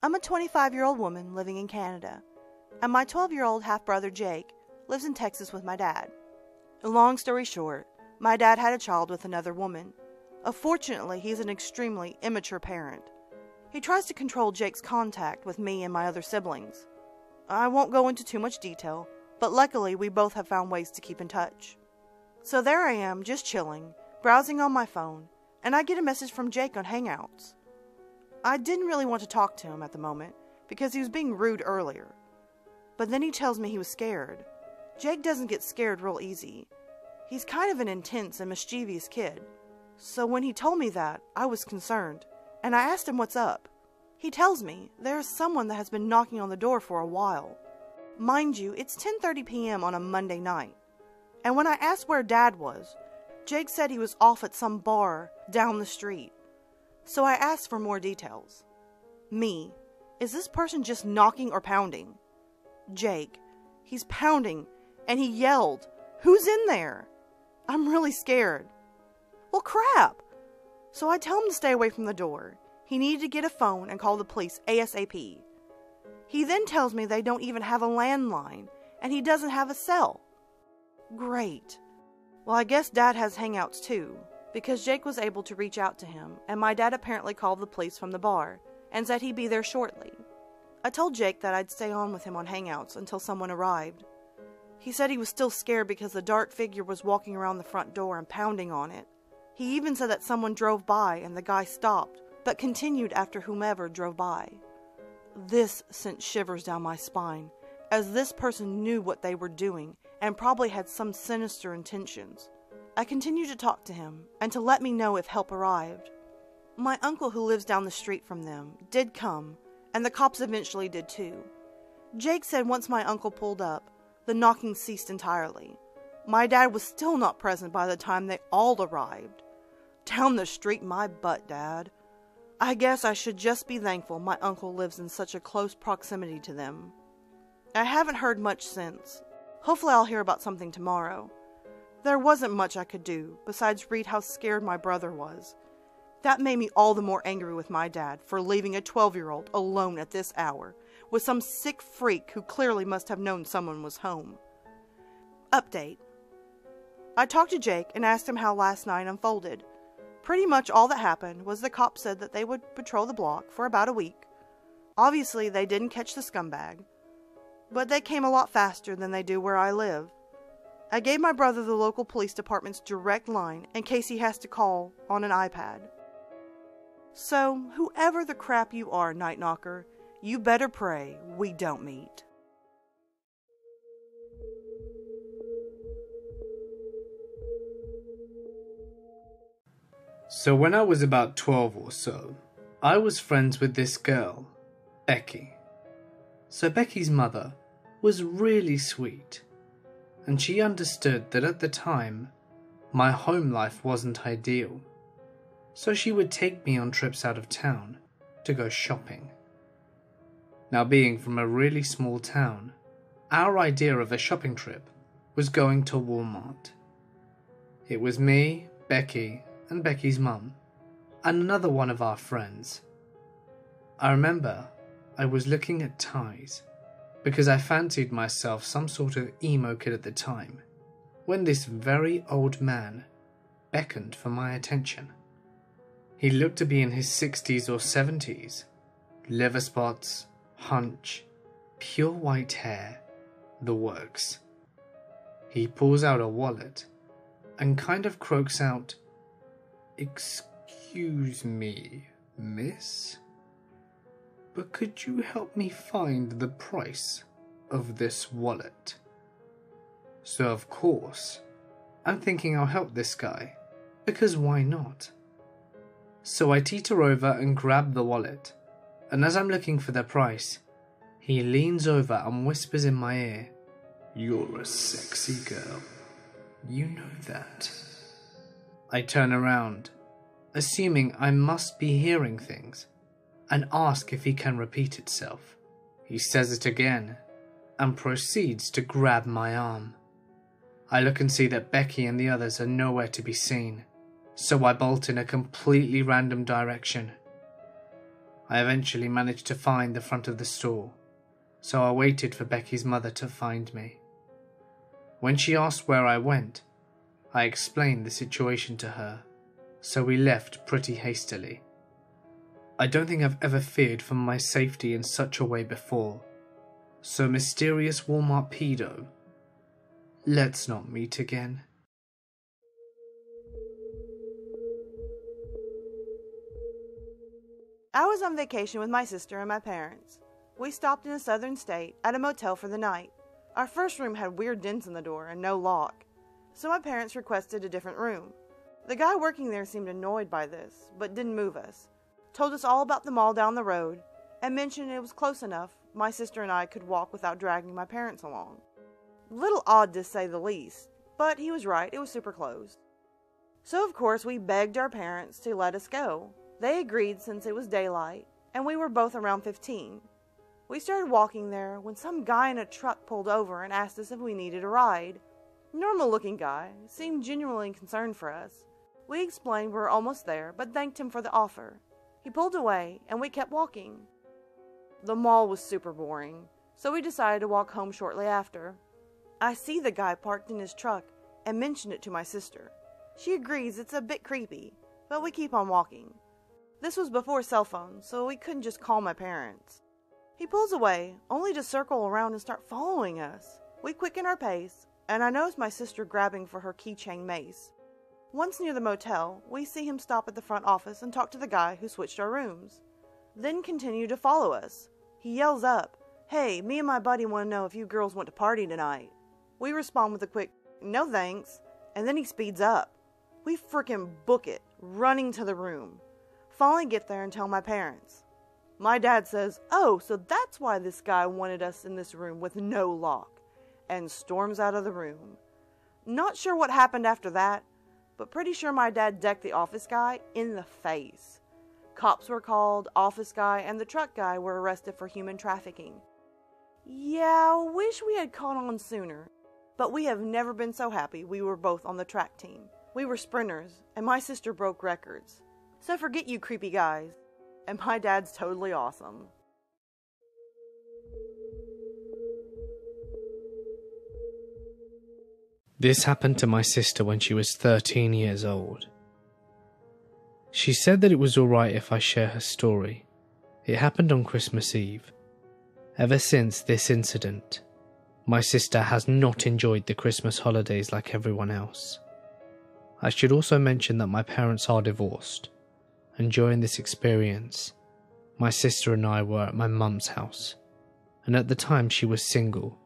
I'm a 25-year-old woman living in Canada, and my 12-year-old half-brother Jake lives in Texas with my dad. Long story short, my dad had a child with another woman. Unfortunately, he's an extremely immature parent. He tries to control Jake's contact with me and my other siblings. I won't go into too much detail, but luckily we both have found ways to keep in touch. So there I am, just chilling, browsing on my phone, and I get a message from Jake on Hangouts. I didn't really want to talk to him at the moment, because he was being rude earlier. But then he tells me he was scared. Jake doesn't get scared real easy. He's kind of an intense and mischievous kid. So when he told me that, I was concerned, and I asked him what's up. He tells me there is someone that has been knocking on the door for a while. Mind you, it's 10:30 p.m. on a Monday night. And when I asked where Dad was, Jake said he was off at some bar down the street. So I asked for more details. Me, is this person just knocking or pounding? Jake, he's pounding, and he yelled, "Who's in there?" I'm really scared. Well, crap! So I tell him to stay away from the door. He needed to get a phone and call the police ASAP. He then tells me they don't even have a landline, and he doesn't have a cell. Great. Well, I guess Dad has Hangouts too, because Jake was able to reach out to him, and my dad apparently called the police from the bar, and said he'd be there shortly. I told Jake that I'd stay on with him on Hangouts until someone arrived. He said he was still scared because the dark figure was walking around the front door and pounding on it. He even said that someone drove by and the guy stopped, but continued after whomever drove by. This sent shivers down my spine, as this person knew what they were doing and probably had some sinister intentions. I continued to talk to him and to let me know if help arrived. My uncle, who lives down the street from them, did come, and the cops eventually did too. Jake said once my uncle pulled up, the knocking ceased entirely. My dad was still not present by the time they all arrived. Down the street my butt, Dad. I guess I should just be thankful my uncle lives in such a close proximity to them. I haven't heard much since. Hopefully I'll hear about something tomorrow. There wasn't much I could do, besides read how scared my brother was. That made me all the more angry with my dad for leaving a 12-year-old alone at this hour, with some sick freak who clearly must have known someone was home. Update. I talked to Jake and asked him how last night unfolded. Pretty much all that happened was the cops said that they would patrol the block for about a week. Obviously, they didn't catch the scumbag, but they came a lot faster than they do where I live. I gave my brother the local police department's direct line in case he has to call on an iPad. So, whoever the crap you are, Night Knocker, you better pray we don't meet. So when I was about 12 or so, I was friends with this girl, Becky. So Becky's mother was really sweet, and she understood that at the time, my home life wasn't ideal. So she would take me on trips out of town to go shopping. Now, being from a really small town, our idea of a shopping trip was going to Walmart. It was me, Becky, and Becky's mum, and another one of our friends. I remember I was looking at ties, because I fancied myself some sort of emo kid at the time, when this very old man beckoned for my attention. He looked to be in his 60s or 70s, liver spots, hunch, pure white hair, the works. He pulls out a wallet and kind of croaks out, "Excuse me, miss, but could you help me find the price of this wallet?" So of course, I'm thinking I'll help this guy, because why not? So I teeter over and grab the wallet, and as I'm looking for the price, he leans over and whispers in my ear, "You're a sexy girl. You know that." I turn around, assuming I must be hearing things, and ask if he can repeat itself. He says it again, and proceeds to grab my arm. I look and see that Becky and the others are nowhere to be seen, so I bolt in a completely random direction. I eventually managed to find the front of the store, so I waited for Becky's mother to find me. When she asked where I went, I explained the situation to her, so we left pretty hastily. I don't think I've ever feared for my safety in such a way before, so mysterious Walmart pedo, let's not meet again. I was on vacation with my sister and my parents. We stopped in a southern state at a motel for the night. Our first room had weird dents in the door and no lock, so my parents requested a different room. The guy working there seemed annoyed by this, but didn't move us. Told us all about the mall down the road, and mentioned it was close enough my sister and I could walk without dragging my parents along. A little odd to say the least, but he was right, it was super close. So of course we begged our parents to let us go. They agreed since it was daylight, and we were both around 15. We started walking there when some guy in a truck pulled over and asked us if we needed a ride. Normal looking guy, seemed genuinely concerned for us. We explained we were almost there, but thanked him for the offer. He pulled away, and we kept walking. The mall was super boring, so we decided to walk home shortly after. I see the guy parked in his truck and mentioned it to my sister. She agrees it's a bit creepy, but we keep on walking. This was before cell phones, so we couldn't just call my parents. He pulls away, only to circle around and start following us. We quicken our pace, and I notice my sister grabbing for her keychain mace. Once near the motel, we see him stop at the front office and talk to the guy who switched our rooms. Then continue to follow us. He yells up, "Hey, me and my buddy want to know if you girls want to party tonight." We respond with a quick, "No thanks," and then he speeds up. We frickin' book it, running to the room. Finally get there and tell my parents. My dad says, "Oh, so that's why this guy wanted us in this room with no lock," and storms out of the room. Not sure what happened after that, but pretty sure my dad decked the office guy in the face. Cops were called, office guy and the truck guy were arrested for human trafficking. Yeah, I wish we had caught on sooner, but we have never been so happy we were both on the track team. We were sprinters, and my sister broke records. So forget you creepy guys, and my dad's totally awesome. This happened to my sister when she was 13 years old. She said that it was alright if I share her story. It happened on Christmas Eve. Ever since this incident, my sister has not enjoyed the Christmas holidays like everyone else. I should also mention that my parents are divorced, and during this experience, my sister and I were at my mum's house, and at the time she was single,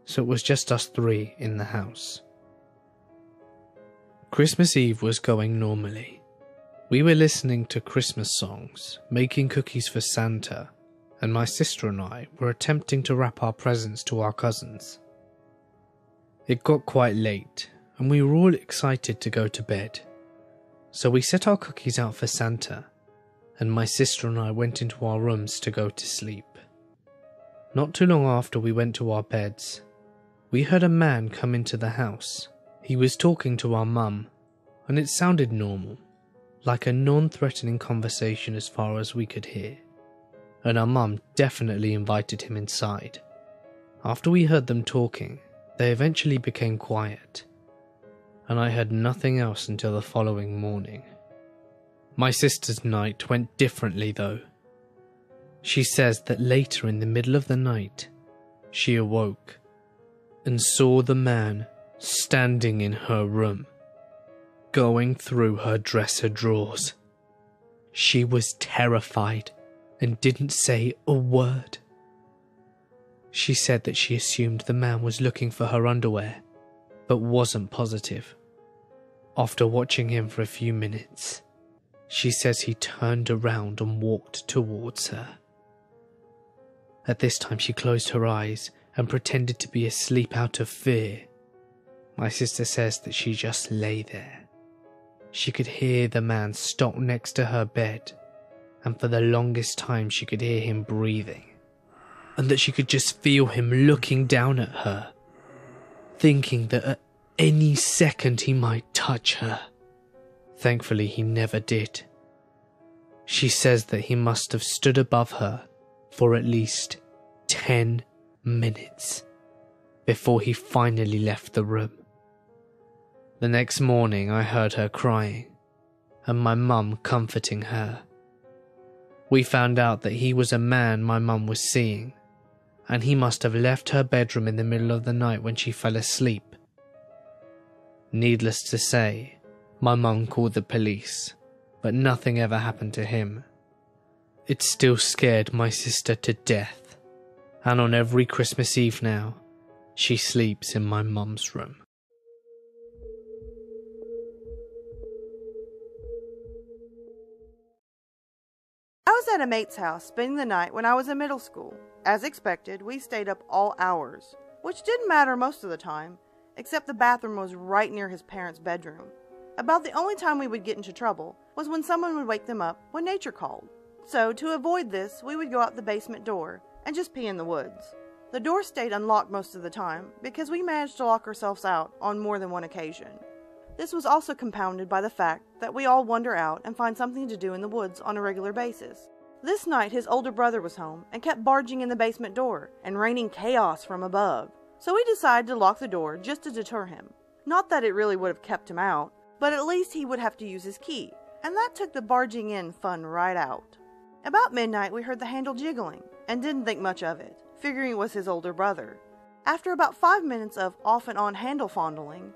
so it was just us three in the house. Christmas Eve was going normally. We were listening to Christmas songs, making cookies for Santa, and my sister and I were attempting to wrap our presents to our cousins. It got quite late, and we were all excited to go to bed. So we set our cookies out for Santa, and my sister and I went into our rooms to go to sleep. Not too long after we went to our beds, we heard a man come into the house. He was talking to our mum, and it sounded normal, like a non-threatening conversation as far as we could hear, and our mum definitely invited him inside. After we heard them talking, they eventually became quiet, and I heard nothing else until the following morning. My sister's night went differently though. She says that later in the middle of the night, she awoke and saw the man standing in her room, going through her dresser drawers. She was terrified and didn't say a word. She said that she assumed the man was looking for her underwear, but wasn't positive. After watching him for a few minutes, she says he turned around and walked towards her. At this time she closed her eyes and pretended to be asleep out of fear. My sister says that she just lay there. She could hear the man stop next to her bed, and for the longest time she could hear him breathing, and that she could just feel him looking down at her, thinking that at any second he might touch her. Thankfully he never did. She says that he must have stood above her for at least 10 minutes before he finally left the room. The next morning I heard her crying and my mum comforting her. We found out that he was a man my mum was seeing, and he must have left her bedroom in the middle of the night when she fell asleep. Needless to say, my mum called the police, but nothing ever happened to him. It still scared my sister to death, and on every Christmas Eve now, she sleeps in my mum's room. I was at a mate's house spending the night when I was in middle school. As expected, we stayed up all hours, which didn't matter most of the time, except the bathroom was right near his parents' bedroom. About the only time we would get into trouble was when someone would wake them up when nature called. So, to avoid this, we would go out the basement door and just pee in the woods. The door stayed unlocked most of the time because we managed to lock ourselves out on more than one occasion. This was also compounded by the fact that we all wander out and find something to do in the woods on a regular basis. This night his older brother was home and kept barging in the basement door and raining chaos from above. So we decided to lock the door just to deter him. Not that it really would have kept him out, but at least he would have to use his key, and that took the barging in fun right out. About midnight we heard the handle jiggling and didn't think much of it, figuring it was his older brother. After about 5 minutes of off and on handle fondling,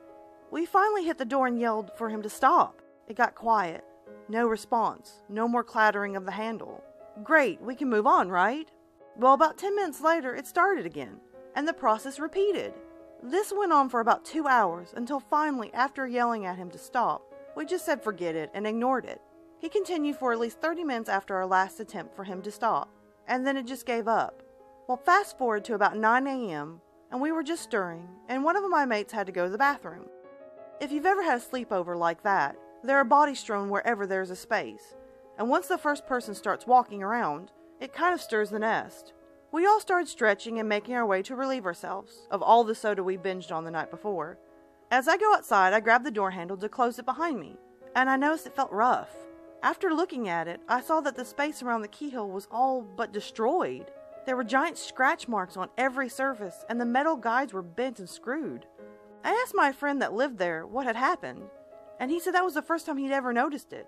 we finally hit the door and yelled for him to stop. It got quiet. No response. No more clattering of the handle. Great, we can move on, right? Well, about 10 minutes later, it started again, and the process repeated. This went on for about 2 hours, until finally, after yelling at him to stop, we just said forget it and ignored it. He continued for at least 30 minutes after our last attempt for him to stop, and then it just gave up. Well, fast forward to about 9 a.m., and we were just stirring, and one of my mates had to go to the bathroom. If you've ever had a sleepover like that, there are bodies strewn wherever there's a space, and once the first person starts walking around, it kind of stirs the nest. We all started stretching and making our way to relieve ourselves of all the soda we binged on the night before. As I go outside, I grab the door handle to close it behind me, and I noticed it felt rough. After looking at it, I saw that the space around the keyhole was all but destroyed. There were giant scratch marks on every surface, and the metal guides were bent and screwed. I asked my friend that lived there what had happened, and he said that was the first time he'd ever noticed it.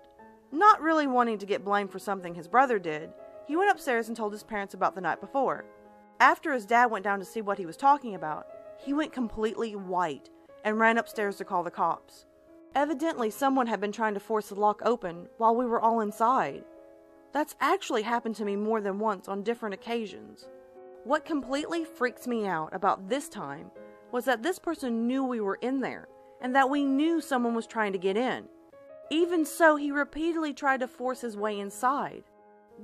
Not really wanting to get blamed for something his brother did, he went upstairs and told his parents about the night before. After his dad went down to see what he was talking about, he went completely white and ran upstairs to call the cops. Evidently, someone had been trying to force the lock open while we were all inside. That's actually happened to me more than once on different occasions. What completely freaks me out about this time was that this person knew we were in there, and that we knew someone was trying to get in. Even so, he repeatedly tried to force his way inside.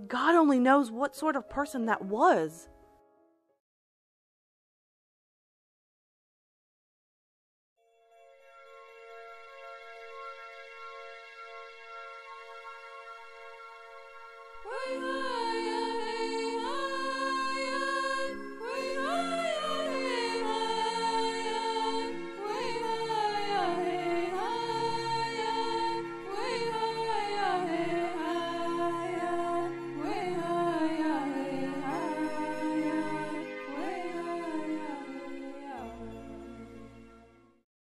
God only knows what sort of person that was.